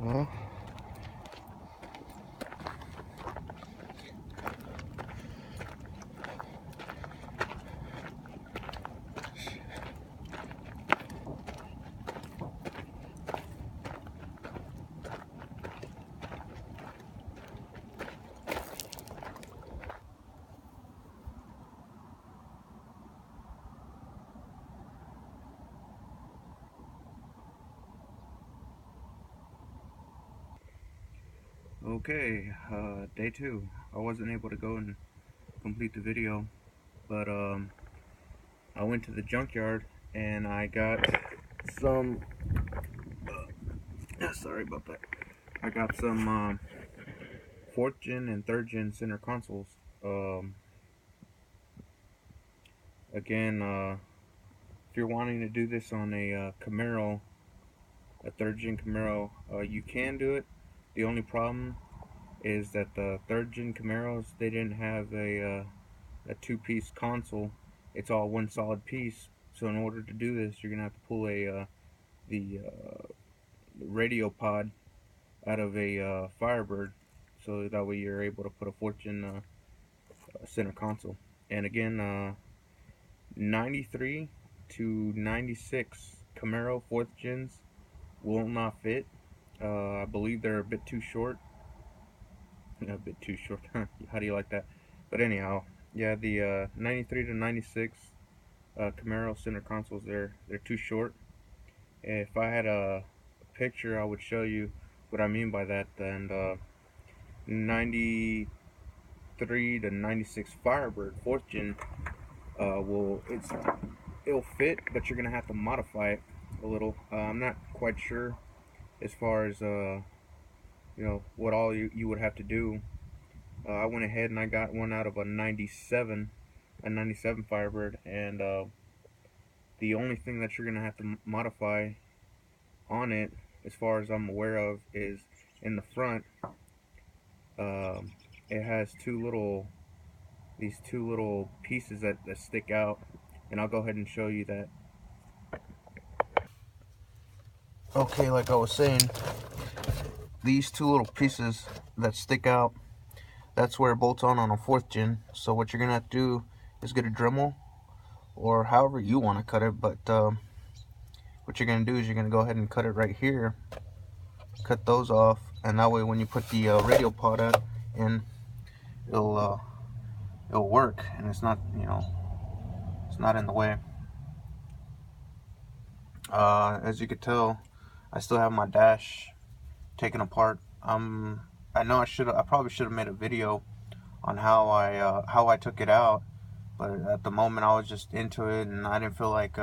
Well, okay, day two. I wasn't able to go and complete the video, but I went to the junkyard and I got some. Sorry about that. I got some fourth gen and third gen center consoles. Um, Again, if you're wanting to do this on a Camaro, a third gen Camaro, you can do it. The only problem is that the third gen Camaros, they didn't have a two-piece console. It's all one solid piece. So in order to do this, you're gonna have to pull the radio pod out of a Firebird, so that way you're able to put a fourth gen center console. And again, 93 to 96 Camaro fourth gens will not fit. I believe they're a bit too short. A bit too short. How do you like that? But anyhow, yeah, the 93 to 96 Camaro center consoles, they're too short. If I had a picture, I would show you what I mean by that. And 93 to 96 Firebird fourth gen it'll fit, but you're gonna have to modify it a little. I'm not quite sure as far as what all you would have to do. I went ahead and I got one out of a 97 Firebird, and the only thing that you're gonna have to modify on it, as far as I'm aware of, is in the front. It has these two little pieces that stick out, and I'll go ahead and show you that. Okay, like I was saying, these two little pieces that stick out, that's where it bolts on a fourth gen. So what you're gonna have to do is get a Dremel, or however you want to cut it, but what you're gonna do is you're gonna go ahead and cut it right here, cut those off, and that way when you put the radio pod in, it'll work, and it's not it's not in the way. As you could tell, I still have my dash taken apart. I know I probably should have made a video on how I took it out, but at the moment I was just into it, and I didn't feel like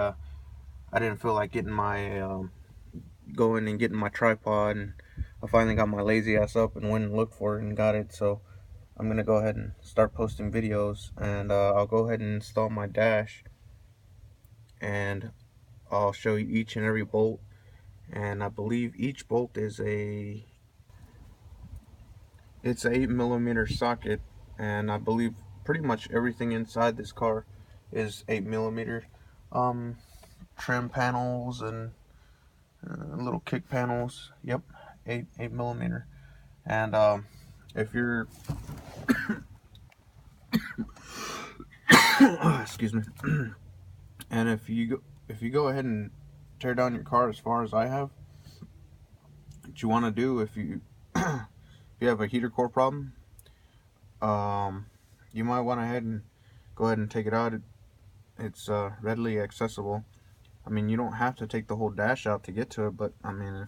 getting my going and getting my tripod, and I finally got my lazy ass up and went and looked for it and got it. So I'm gonna go ahead and start posting videos, and I'll go ahead and install my dash, and I'll show you each and every bolt. And I believe each bolt is it's an 8mm socket, and I believe pretty much everything inside this car is 8mm. Trim panels and little kick panels. Yep, 8mm. And if you're excuse me, and if you go ahead and tear down your car as far as I have, what you want to do, if you if you have a heater core problem, you might want to go ahead and take it out. It's readily accessible. I mean, you don't have to take the whole dash out to get to it, but I mean,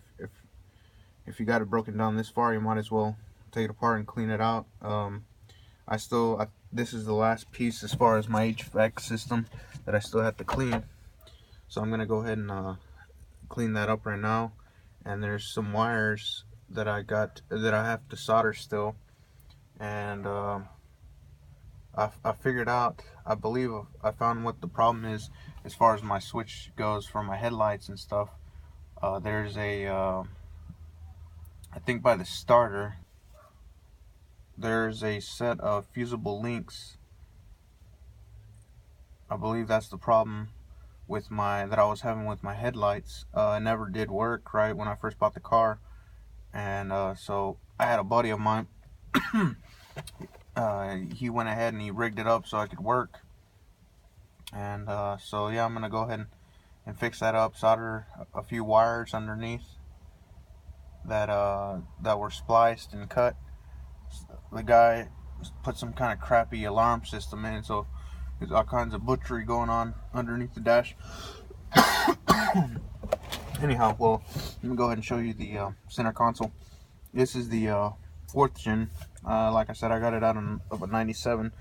if you got it broken down this far, you might as well take it apart and clean it out. This is the last piece as far as my HVAC system that I still have to clean, so I'm gonna go ahead and clean that up right now. And there's some wires that I have to solder still, and I figured out, I believe I found what the problem is as far as my switch goes for my headlights and stuff. There's I think by the starter, there's a set of fusible links. I believe that's the problem that I was having with my headlights. It never did work right when I first bought the car. And so I had a buddy of mine. He went ahead and he rigged it up so I could work. And so yeah, I'm gonna go ahead and fix that up, solder a few wires underneath that that were spliced and cut. The guy put some kind of crappy alarm system in, so there's all kinds of butchery going on underneath the dash. Anyhow, well, let me go ahead and show you the center console. This is the 4th gen. Like I said, I got it out of a 97.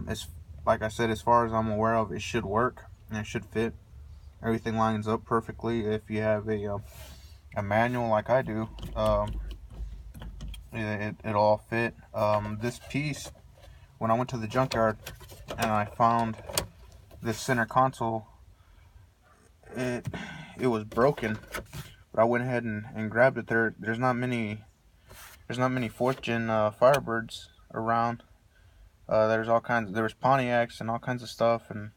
It's like I said, as far as I'm aware of, it should work and it should fit. Everything lines up perfectly. If you have a manual like I do, it'll all fit. This piece, when I went to the junkyard and I found this center console, it was broken, but I went ahead and grabbed it. There's not many 4th gen Firebirds around. There's Pontiacs and all kinds of stuff, and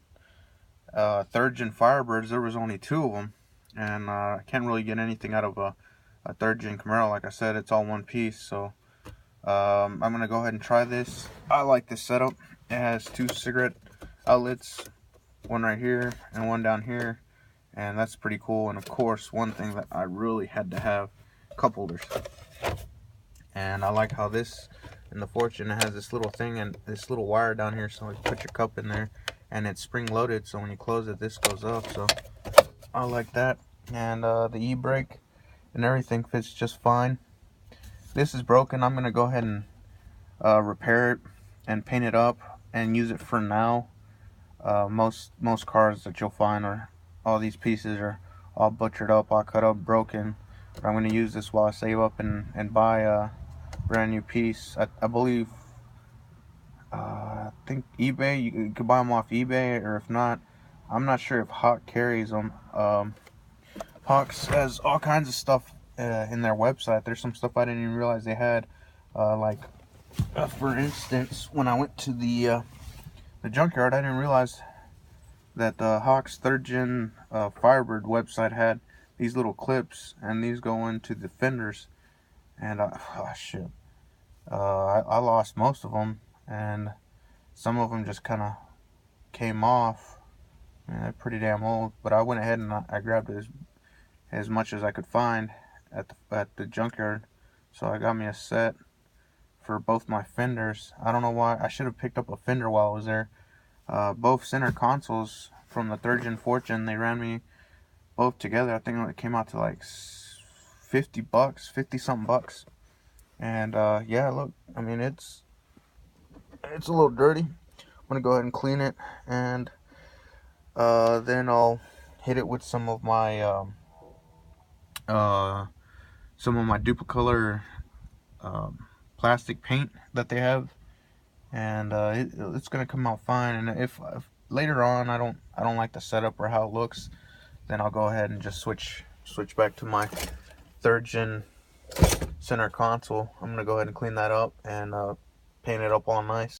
3rd gen Firebirds, there was only 2 of them, and I can't really get anything out of a 3rd gen Camaro. Like I said, it's all one piece. So I'm gonna go ahead and try this. I like this setup. It has 2 cigarette outlets, one right here and one down here, and that's pretty cool. And of course, one thing that I really had to have, cup holders. And I like how this in the 4th gen, it has this little thing and this little wire down here, so you put your cup in there, and it's spring loaded, so when you close it, this goes up. So I like that. And the e-brake and everything fits just fine. This is broken. I'm gonna go ahead and repair it and paint it up and use it for now. Most cars that you'll find are, all these pieces are all butchered up, all cut up, broken. But I'm gonna use this while I save up and buy a brand new piece. I believe I think eBay, you could buy them off eBay, or if not, I'm not sure if Hawk carries them. Hawks has all kinds of stuff in their website. There's some stuff I didn't even realize they had, for instance, when I went to the junkyard, I didn't realize that the Hawks 3rd gen Firebird website had these little clips, and these go into the fenders. And shit, I lost most of them, and some of them just kind of came off. And they're pretty damn old, but I went ahead and I grabbed as much as I could find at the junkyard. So I got me a set for both my fenders. I don't know why I should have picked up a fender while I was there. Both center consoles from the 3rd gen, 4th gen, they ran me both together. I think it came out to like 50 something bucks. And yeah, look, I mean, it's a little dirty. I'm gonna go ahead and clean it, and then I'll hit it with some of my Duplicolor plastic paint that they have, and it's gonna come out fine. And if later on I don't like the setup or how it looks, then I'll go ahead and just switch back to my 3rd gen center console. I'm gonna go ahead and clean that up and paint it up all nice.